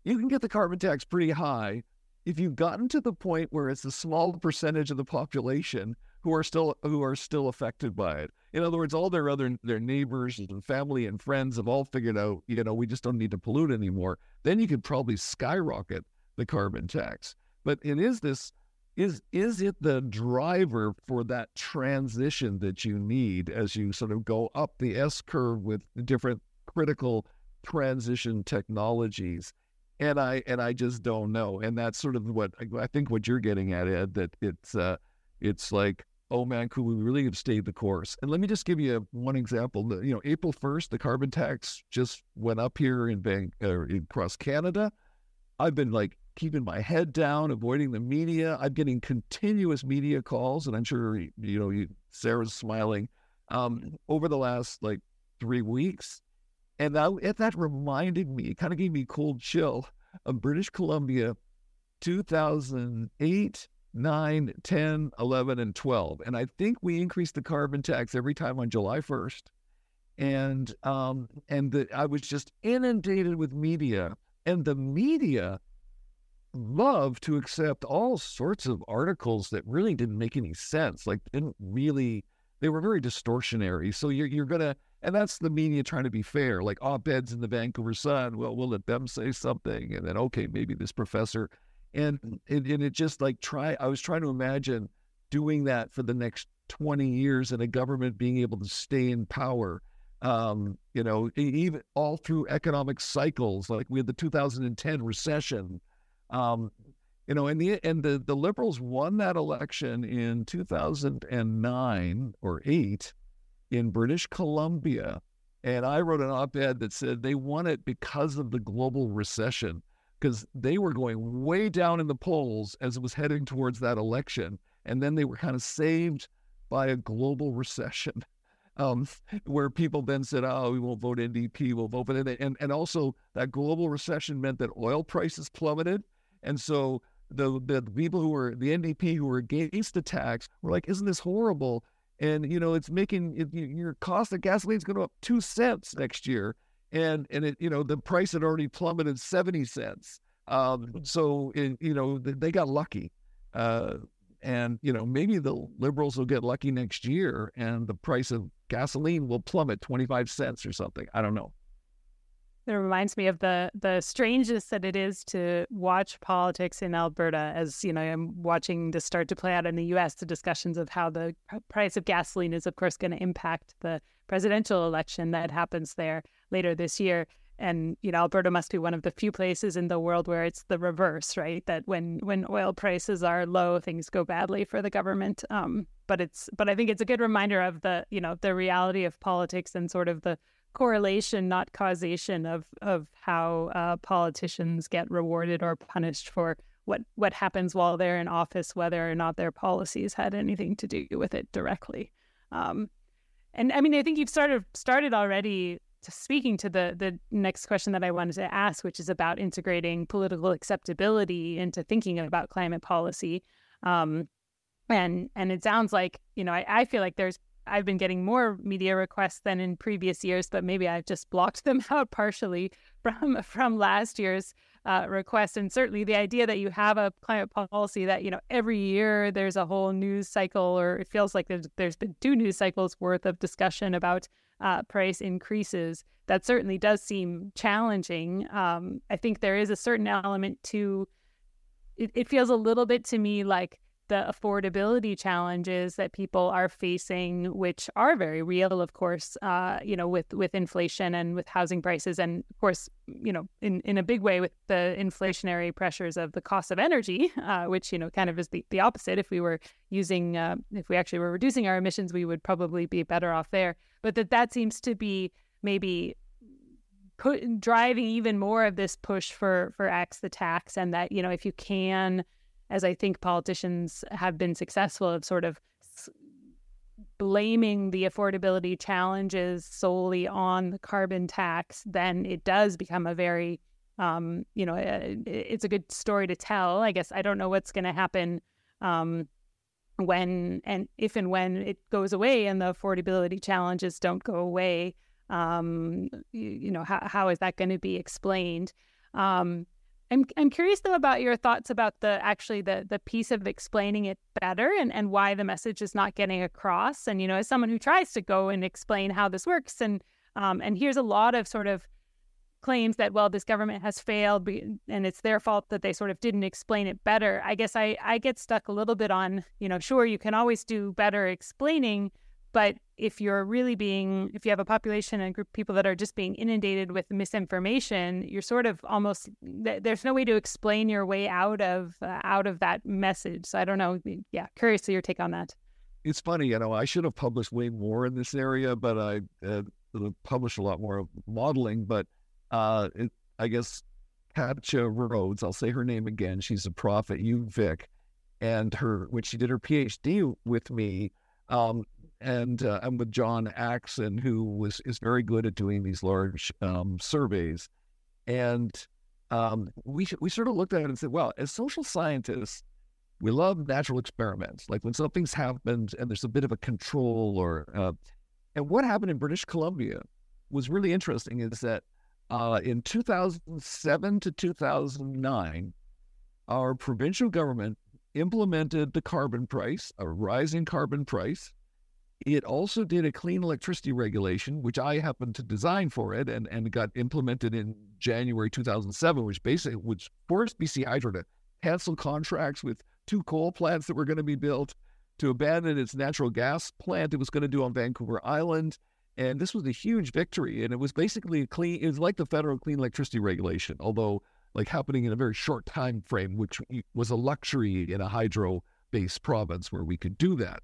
you can get the carbon tax pretty high if you've gotten to the point where it's a small percentage of the population who are still affected by it. In other words, all their neighbors and family and friends have all figured out, we just don't need to pollute anymore. Then you could probably skyrocket the carbon tax. But is it the driver for that transition that you need as you sort of go up the S curve with different critical transition technologies? And I just don't know. And that's sort of what I think what you're getting at, Ed, that it's like, oh man, could we really have stayed the course? And let me just give you one example. April 1st, the carbon tax just went up here across Canada. I've been like keeping my head down, avoiding the media. I'm getting continuous media calls, and I'm sure, Sarah's smiling, over the last 3 weeks. And that reminded me, it kind of gave me a cold chill of British Columbia, 2008, 9, 10, 11, and 12. And I think we increased the carbon tax every time on July 1st. And I was just inundated with media. And the media love to accept all sorts of articles that really didn't make any sense. They were very distortionary. So you're gonna, and that's the media trying to be fair, like op-eds in the Vancouver Sun. Well, we'll let them say something, and then okay, maybe this professor, and it just I was trying to imagine doing that for the next 20 years and a government being able to stay in power. Even all through economic cycles, like we had the 2010 recession, and the Liberals won that election in 2009 or 8 in British Columbia, and I wrote an op-ed that said they won it because of the global recession, because they were going way down in the polls as it was heading towards that election, and then they were kind of saved by a global recession. Where people then said, oh, we won't vote NDP, we'll vote for it. And also that global recession meant that oil prices plummeted. And so the people who were, the NDP who were against the tax were like, isn't this horrible? And, it's making your cost of gasoline is going to up 2 cents next year. And the price had already plummeted 70 cents. They got lucky. And, maybe the Liberals will get lucky next year and the price of gasoline will plummet 25 cents or something. I don't know. It reminds me of the strangeness that it is to watch politics in Alberta, as, I'm watching this start to play out in the U.S., the discussions of how the price of gasoline is, of course, going to impact the presidential election that happens there later this year. And, Alberta must be one of the few places in the world where it's the reverse, right? That when oil prices are low, things go badly for the government. But I think it's a good reminder of the reality of politics and sort of the correlation, not causation, of how politicians get rewarded or punished for what happens while they're in office, whether or not their policies had anything to do with it directly. And I mean, I think you've sort of started already speaking to the next question that I wanted to ask, which is about integrating political acceptability into thinking about climate policy. And it sounds like, I feel like I've been getting more media requests than in previous years, but maybe I've just blocked them out partially from last year's request. And certainly the idea that you have a climate policy that, every year there's a whole news cycle, or it feels like there's been 2 news cycles worth of discussion about price increases, that certainly does seem challenging. I think there is a certain element to it feels a little bit to me like the affordability challenges that people are facing, which are very real, of course, with inflation and with housing prices, and of course, in a big way with the inflationary pressures of the cost of energy, which kind of is the opposite. If we actually were reducing our emissions, we would probably be better off there. But that seems to be maybe driving even more of this push for X the tax, and that if you can, as I think politicians have been successful of sort of blaming the affordability challenges solely on the carbon tax, then it does become a very, it's a good story to tell. I guess I don't know what's going to happen when it goes away and the affordability challenges don't go away. How is that going to be explained? I'm curious, though, about your thoughts about the piece of explaining it better and why the message is not getting across. And, as someone who tries to go and explain how this works and here's a lot of sort of claims that, well, this government has failed and it's their fault that they sort of didn't explain it better. I guess I get stuck a little bit on, sure, you can always do better explaining, but if you have a population and a group of people that are just being inundated with misinformation, you're sort of almost, there's no way to explain your way out of that message. So I don't know. Yeah, curious to your take on that. It's funny, I should have published way more in this area, but I published a lot more modeling. But I guess Katja Rhodes, I'll say her name again. She's a prof at UVic, and when she did her PhD with me, and with John Axon, who is very good at doing these large surveys, and we sort of looked at it and said, well, as social scientists, we love natural experiments, like when something's happened and there's a bit of a control and what happened in British Columbia was really interesting is that in 2007 to 2009, our provincial government implemented the carbon price, a rising carbon price. It also did a clean electricity regulation, which I happened to design for it, and got implemented in January 2007, which forced BC Hydro to cancel contracts with 2 coal plants that were going to be built, to abandon its natural gas plant it was going to do on Vancouver Island. And this was a huge victory. And it was basically it was like the federal clean electricity regulation, although like happening in a very short time frame, which was a luxury in a hydro-based province where we could do that.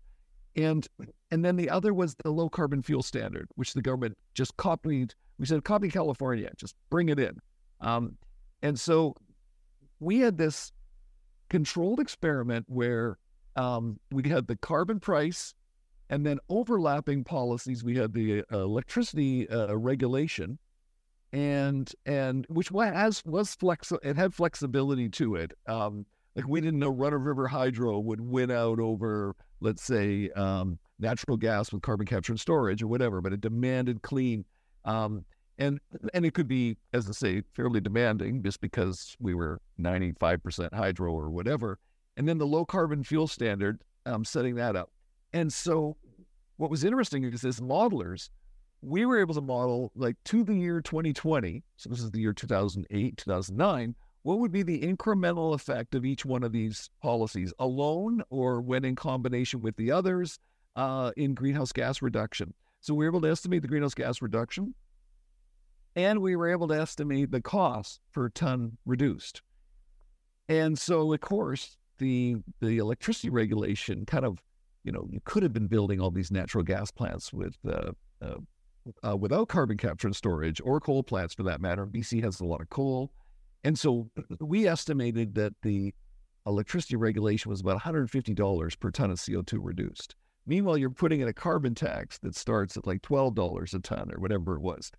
And then the other was the low carbon fuel standard, which the government just copied. We said, copy California, just bring it in. And so we had this controlled experiment where we had the carbon price, and then overlapping policies. We had the electricity regulation, and which it had flexibility to it. Like we didn't know Run-of-River Hydro would win out over, let's say, natural gas with carbon capture and storage or whatever, but it demanded clean. And it could be, as I say, fairly demanding just because we were 95% hydro or whatever. And then the low carbon fuel standard, setting that up. And so what was interesting is as modelers, we were able to model like to the year 2020. So this is the year 2008, 2009. What would be the incremental effect of each one of these policies alone or when in combination with the others in greenhouse gas reduction? So we were able to estimate the greenhouse gas reduction, and we were able to estimate the cost per ton reduced. And so, of course, the electricity regulation kind of, you could have been building all these natural gas plants without carbon capture and storage, or coal plants for that matter. BC has a lot of coal. And so we estimated that the electricity regulation was about $150 per ton of CO2 reduced. Meanwhile, you're putting in a carbon tax that starts at like $12 a ton or whatever it was.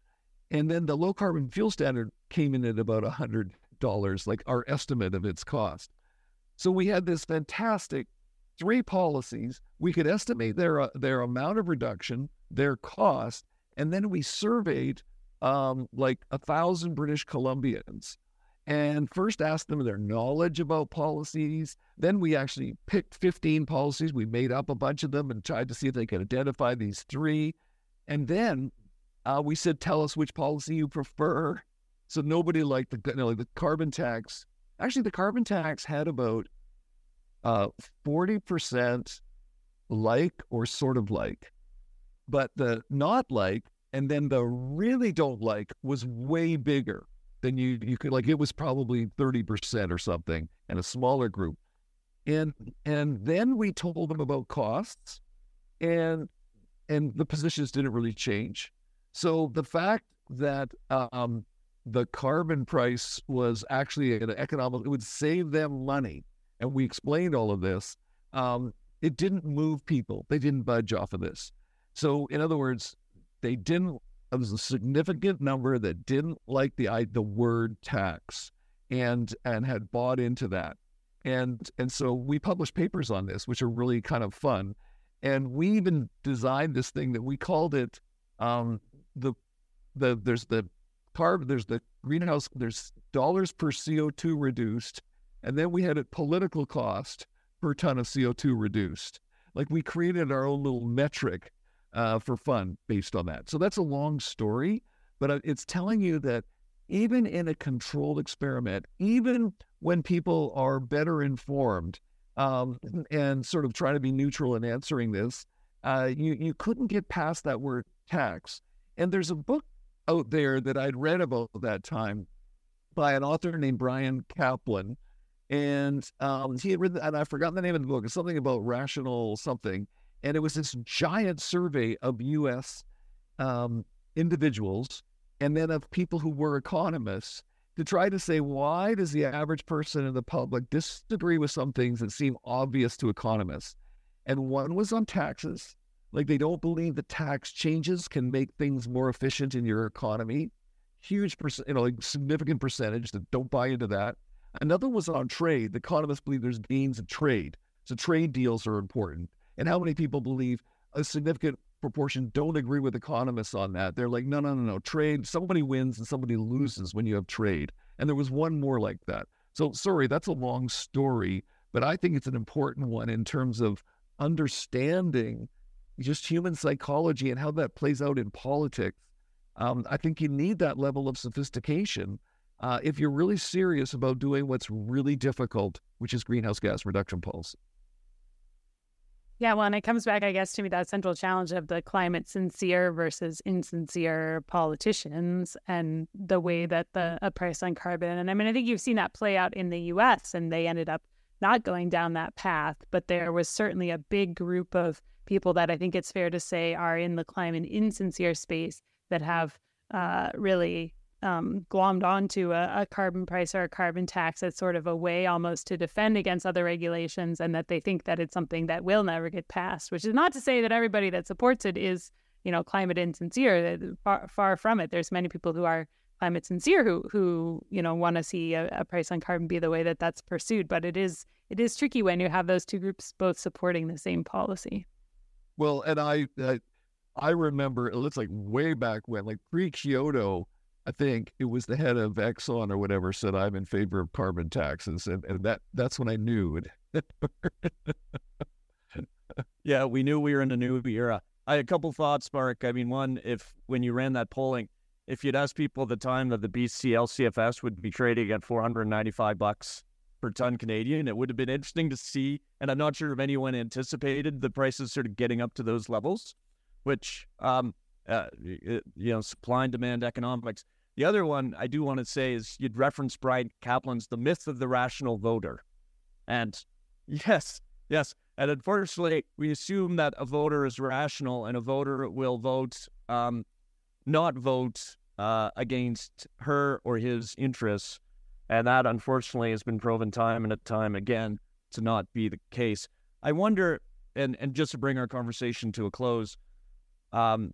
And then the low carbon fuel standard came in at about $100, like our estimate of its cost. So we had this fantastic 3 policies. We could estimate their amount of reduction, their cost, and then we surveyed like 1,000 British Columbians and first asked them their knowledge about policies. Then we actually picked 15 policies. We made up a bunch of them and tried to see if they could identify these 3. And then we said, tell us which policy you prefer. So nobody liked the carbon tax. Actually, the carbon tax had about 40% like or sort of like. But the not like, and then the really don't like was way bigger than you could, like it was probably 30% or something, and a smaller group. And then we told them about costs, and the positions didn't really change. So the fact that the carbon price was actually an economic, it would save them money, and we explained all of this, it didn't move people. They didn't budge off of this. So in other words, there was a significant number that didn't like the word tax and had bought into that. And so we published papers on this, which are really kind of fun. And we even designed this thing that we called it, there's the greenhouse, there's dollars per CO2 reduced. And then we had a political cost per ton of CO2 reduced. Like we created our own little metric for fun based on that. So that's a long story, but it's telling you that even in a controlled experiment, even when people are better informed and sort of trying to be neutral in answering this, you couldn't get past that word tax. And there's a book out there that I'd read about that time by an author named Brian Kaplan. And he had written, and I've forgotten the name of the book. It's something about rational something. And it was this giant survey of U.S. Individuals, and then of people who were economists, to try to say, why does the average person in the public disagree with some things that seem obvious to economists? And one was on taxes. Like, they don't believe that tax changes can make things more efficient in your economy. Huge like significant percentage that don't buy into that. Another was on trade. The economists believe there's gains in trade. So trade deals are important. And how many people believe a significant proportion don't agree with economists on that? They're like, no. Trade, somebody wins and somebody loses when you have trade. And there was one more like that. So, sorry, that's a long story, but I think it's an important one in terms of understanding just human psychology and how that plays out in politics. I think you need that level of sophistication if you're really serious about doing what's really difficult, which is greenhouse gas reduction policy. Yeah, well, and it comes back, I guess, to me, that central challenge of the climate sincere versus insincere politicians and the way that a price on carbon. And I mean, I think you've seen that play out in the US, and they ended up not going down that path. But there was certainly a big group of people that I think it's fair to say are in the climate insincere space that have really glommed onto a carbon price or a carbon tax as sort of a way almost to defend against other regulations, and that they think that it's something that will never get passed, which is not to say that everybody that supports it is, climate insincere. Far from it. There's many people who are climate sincere who want to see a price on carbon be the way that that's pursued. But it is tricky when you have those two groups both supporting the same policy. Well, and I remember, it looks like way back when, like pre-Kyoto, I think it was the head of Exxon or whatever said, I'm in favor of carbon taxes. And that's when I knew it. Yeah, we knew we were in a new era. I had a couple thoughts, Mark. I mean, one, when you ran that polling, if you'd asked people at the time that the BC LCFS would be trading at $495 per ton Canadian, it would have been interesting to see. And I'm not sure if anyone anticipated the prices sort of getting up to those levels, which, supply and demand economics. The other one I do want to say is you'd reference Brian Kaplan's The Myth of the Rational Voter. And yes. And unfortunately, we assume that a voter is rational and a voter will not vote against her or his interests. And that, unfortunately, has been proven time and time again to not be the case. I wonder, and just to bring our conversation to a close, as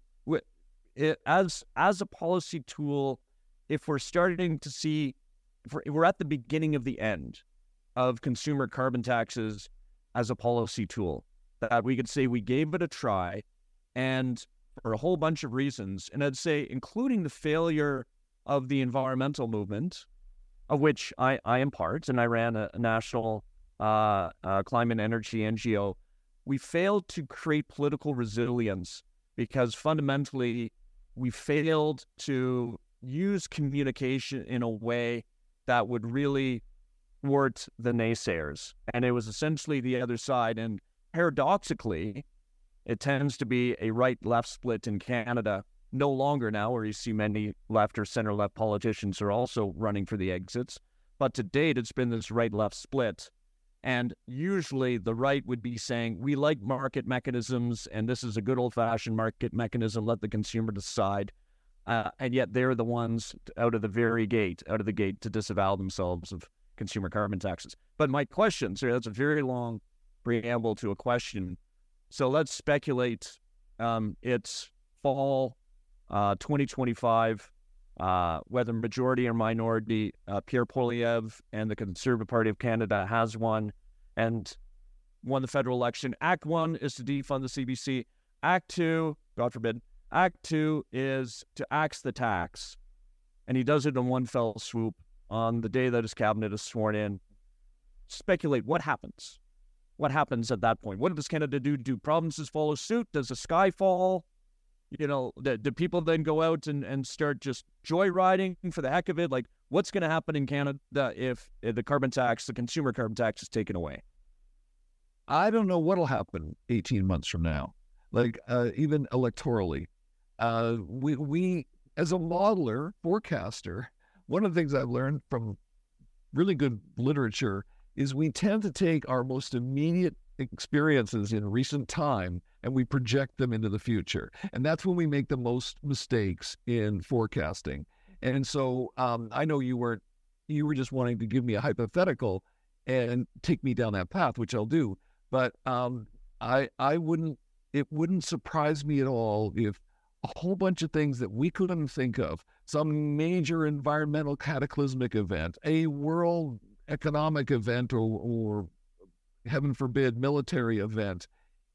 a policy tool, if we're starting to see, if we're at the beginning of the end of consumer carbon taxes as a policy tool, that we could say we gave it a try, and for a whole bunch of reasons, and I'd say including the failure of the environmental movement, of which I am part, and I ran a national climate energy NGO, we failed to create political resilience because fundamentally we failed to use communication in a way that would really thwart the naysayers. And it was essentially the other side. And paradoxically, it tends to be a right-left split in Canada, no longer now, where you see many left or center-left politicians are also running for the exits. But to date, it's been this right-left split. And usually the right would be saying, we like market mechanisms, and this is a good old-fashioned market mechanism, let the consumer decide. And yet they're the ones out of the gate to disavow themselves of consumer carbon taxes. But my question, so that's a very long preamble to a question. So let's speculate it's fall 2025, whether majority or minority, Pierre Poilievre and the Conservative Party of Canada has won and won the federal election. Act 1 is to defund the CBC. Act 2, God forbid, Act 2 is to axe the tax. And he does it in one fell swoop on the day that his cabinet is sworn in. Speculate, what happens? What happens at that point? What does Canada do? Do provinces follow suit? Does the sky fall? Do people then go out and start just joyriding for the heck of it? Like, what's going to happen in Canada if the carbon tax, the consumer carbon tax, is taken away? I don't know what'll happen 18 months from now. Like, even electorally. We, as a modeler, forecaster, one of the things I've learned from really good literature is we tend to take our most immediate experiences in recent time and we project them into the future. And that's when we make the most mistakes in forecasting. And so I know you weren't you were just wanting to give me a hypothetical and take me down that path, which I'll do. But I wouldn't. It wouldn't surprise me at all if a whole bunch of things that we couldn't think of, some major environmental cataclysmic event, a world economic event, or heaven forbid, military event,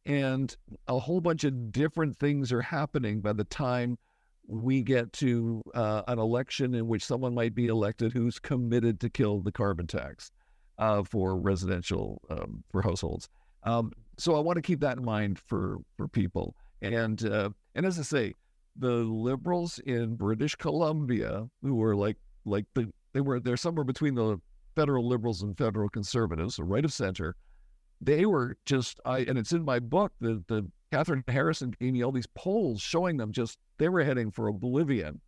and a whole bunch of different things are happening by the time we get to an election in which someone might be elected who's committed to kill the carbon tax for residential, for households. So I want to keep that in mind for people. And as I say, the Liberals in British Columbia, who were they're somewhere between the federal Liberals and federal Conservatives, so right of center. They were and it's in my book, the Catherine Harrison gave me all these polls showing them they were heading for oblivion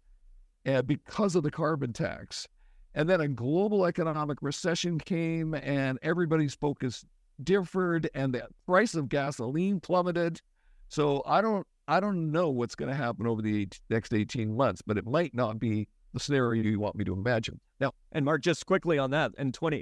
because of the carbon tax. And then a global economic recession came and everybody's focus differed and the price of gasoline plummeted. So I don't know what's going to happen over the next 18 months, but it might not be the scenario you want me to imagine. Now, and Mark, just quickly on that,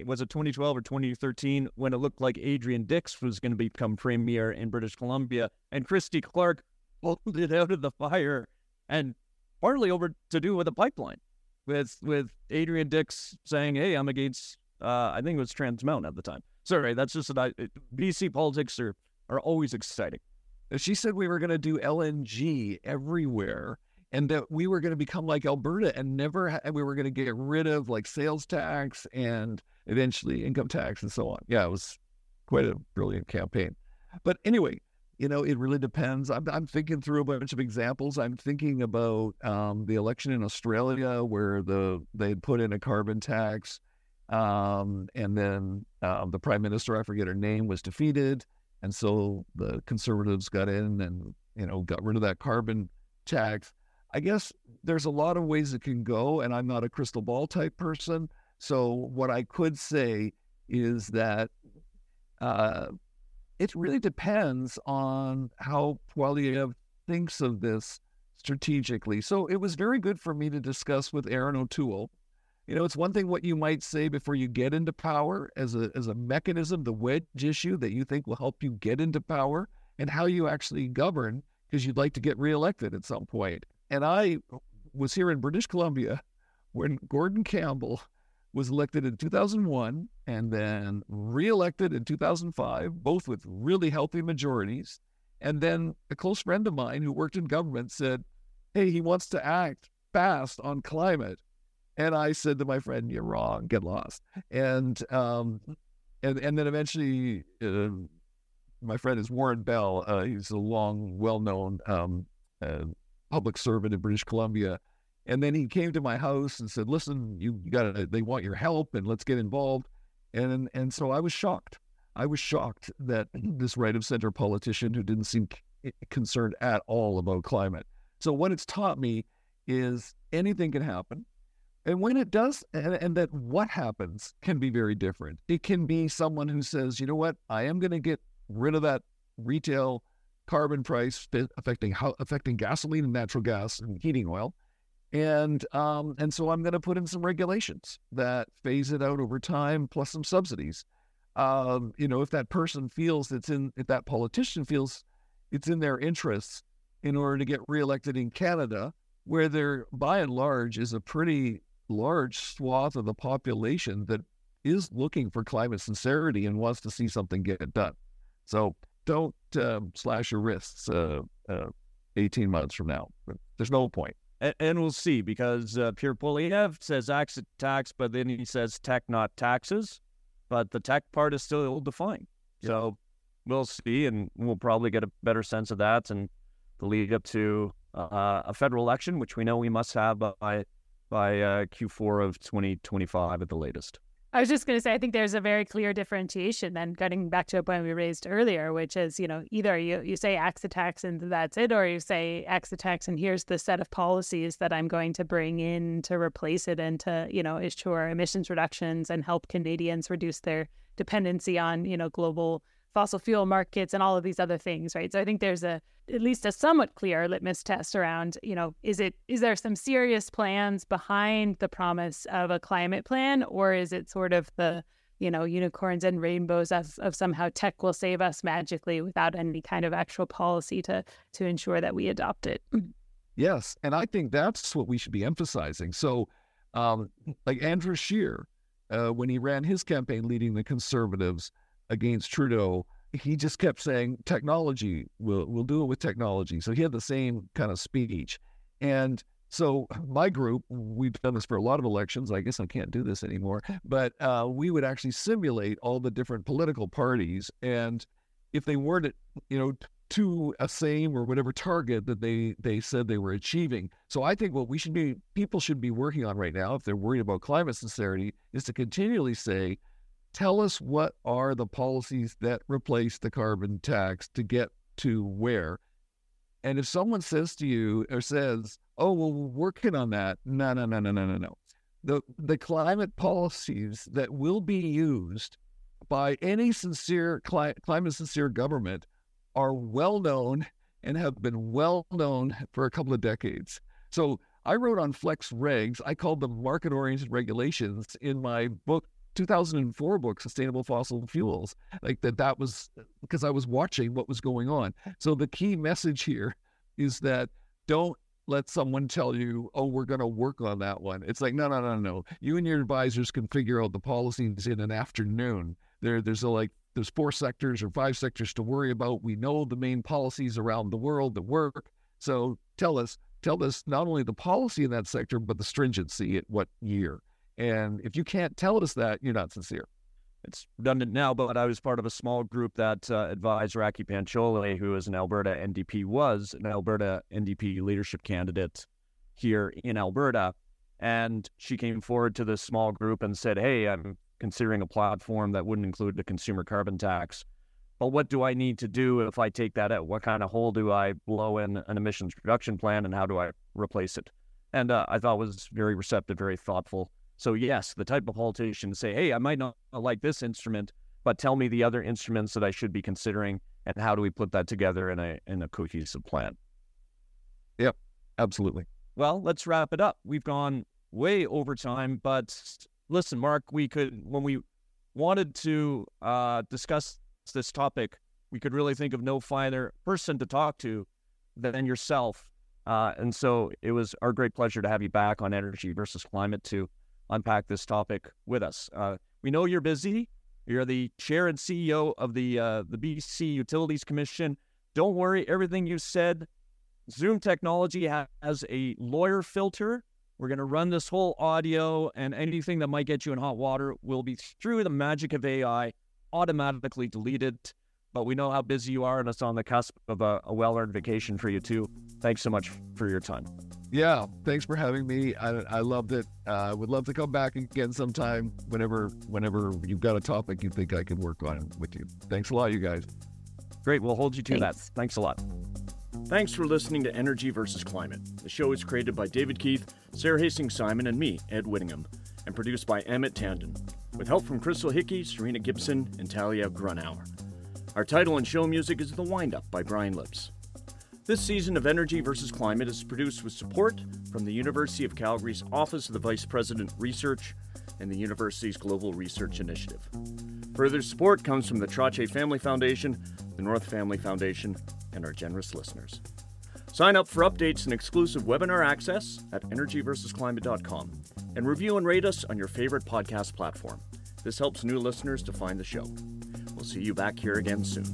was it 2012 or 2013 when it looked like Adrian Dix was going to become premier in British Columbia, and Christy Clark pulled it out of the fire, and partly over to do with the pipeline, with Adrian Dix saying, "Hey, I'm against," I think it was Trans Mountain at the time. Sorry, that's just BC politics are always exciting. She said we were going to do LNG everywhere, and that we were going to become like Alberta and we were going to get rid of like sales tax and eventually income tax and so on. Yeah, it was quite a brilliant campaign. But anyway, it really depends. I'm thinking through a bunch of examples. I'm thinking about the election in Australia where they had put in a carbon tax, and then the prime minister, I forget her name, was defeated. And so the Conservatives got in and, got rid of that carbon tax. I guess there's a lot of ways it can go, and I'm not a crystal ball type person. So what I could say is that it really depends on how Poilievre thinks of this strategically. So it was very good for me to discuss with Aaron O'Toole. It's one thing what you might say before you get into power as a mechanism, the wedge issue that you think will help you get into power, and how you actually govern because you'd like to get reelected at some point. And I was here in British Columbia when Gordon Campbell was elected in 2001 and then reelected in 2005, both with really healthy majorities. And then a close friend of mine who worked in government said, "Hey, he wants to act fast on climate." And I said to my friend, "You're wrong, get lost." And then eventually, my friend is Warren Bell. He's a long, well-known public servant in British Columbia. And then he came to my house and said, "Listen, they want your help and let's get involved." And so I was shocked. I was shocked that this right of center politician who didn't seem concerned at all about climate. So what it's taught me is anything can happen. And when it does, and that what happens can be very different. It can be someone who says, "You know what, I am going to get rid of that retail carbon price affecting gasoline and natural gas and heating oil. And so I'm going to put in some regulations that phase it out over time, plus some subsidies." If that person feels if that politician feels it's in their interests in order to get reelected in Canada, where there, by and large, is a pretty large swath of the population that is looking for climate sincerity and wants to see something get done. So don't slash your wrists 18 months from now. There's no point. And we'll see, because Pierre Poilievre says exit tax, but then he says tech, not taxes. But the tech part is still ill-defined. Yep. So we'll see, and we'll probably get a better sense of that and the lead up to a federal election, which we know we must have by Q4 of 2025 at the latest. I was just going to say, I think there's a very clear differentiation then, getting back to a point we raised earlier, which is, either you say axe the tax and that's it, or you say axe the tax and here's the set of policies that I'm going to bring in to replace it and to, ensure emissions reductions and help Canadians reduce their dependency on, global fossil fuel markets and all of these other things, right? So I think there's at least a somewhat clear litmus test around, is there some serious plans behind the promise of a climate plan, or is it sort of the, unicorns and rainbows of somehow tech will save us magically without any kind of actual policy to ensure that we adopt it? Yes, and I think that's what we should be emphasizing. So, like Andrew Scheer, when he ran his campaign leading the Conservatives against Trudeau, he just kept saying, technology, we'll do it with technology. So he had the same kind of speech. And so my group, we've done this for a lot of elections. I guess I can't do this anymore. But we would actually simulate all the different political parties. And if they weren't, to a same or whatever target that they said they were achieving. So I think what people should be working on right now, if they're worried about climate sincerity, is to continually say, tell us what are the policies that replace the carbon tax to get to where. And if someone says to you or says, oh, well, we're working on that, no. The climate policies that will be used by any sincere climate sincere government are well known and have been well known for a couple of decades. So I wrote on flex regs. I called them market-oriented regulations in my book, 2004 book, Sustainable Fossil Fuels. That was because I was watching what was going on. So the key message here is that don't let someone tell you, oh, we're going to work on that one. It's like, no. You and your advisors can figure out the policies in an afternoon. There's 4 sectors or 5 sectors to worry about. We know the main policies around the world that work. So tell us not only the policy in that sector, but the stringency at what year. And if you can't tell us that, you're not sincere. It's redundant now, but I was part of a small group that advised Raki Panchole, who is an Alberta NDP leadership candidate here in Alberta. And she came forward to this small group and said, hey, I'm considering a platform that wouldn't include the consumer carbon tax. But what do I need to do if I take that out? What kind of hole do I blow in an emissions reduction plan, and how do I replace it? And I thought it was very receptive, very thoughtful. So yes, the type of politician say, hey, I might not like this instrument, but tell me the other instruments that I should be considering, and how do we put that together in a cohesive plan? Yep, absolutely. Well, let's wrap it up. We've gone way over time, but listen, Mark, when we wanted to discuss this topic, we could really think of no finer person to talk to than yourself. And so it was our great pleasure to have you back on Energy versus Climate to unpack this topic with us. We know you're busy. You're the chair and CEO of the BC Utilities Commission. Don't worry, everything you said, Zoom technology has a lawyer filter. We're going to run this whole audio, and anything that might get you in hot water will be, through the magic of AI, automatically deleted. But we know how busy you are, and it's on the cusp of a well-earned vacation for you too. Thanks so much for your time. Yeah, thanks for having me. I loved it. I would love to come back again sometime whenever you've got a topic you think I could work on with you. Thanks a lot, you guys. Great. We'll hold you to that. Thanks. Thanks a lot. Thanks for listening to Energy versus Climate. The show is created by David Keith, Sarah Hastings-Simon, and me, Ed Whittingham, and produced by Emmett Tandon, with help from Crystal Hickey, Serena Gibson, and Talia Grunauer. Our title and show music is The Wind-Up by Brian Lips. This season of Energy versus Climate is produced with support from the University of Calgary's Office of the Vice President Research and the university's Global Research Initiative. Further support comes from the Trache Family Foundation, the North Family Foundation, and our generous listeners. Sign up for updates and exclusive webinar access at energyversusclimate.com, and review and rate us on your favorite podcast platform. This helps new listeners to find the show. We'll see you back here again soon.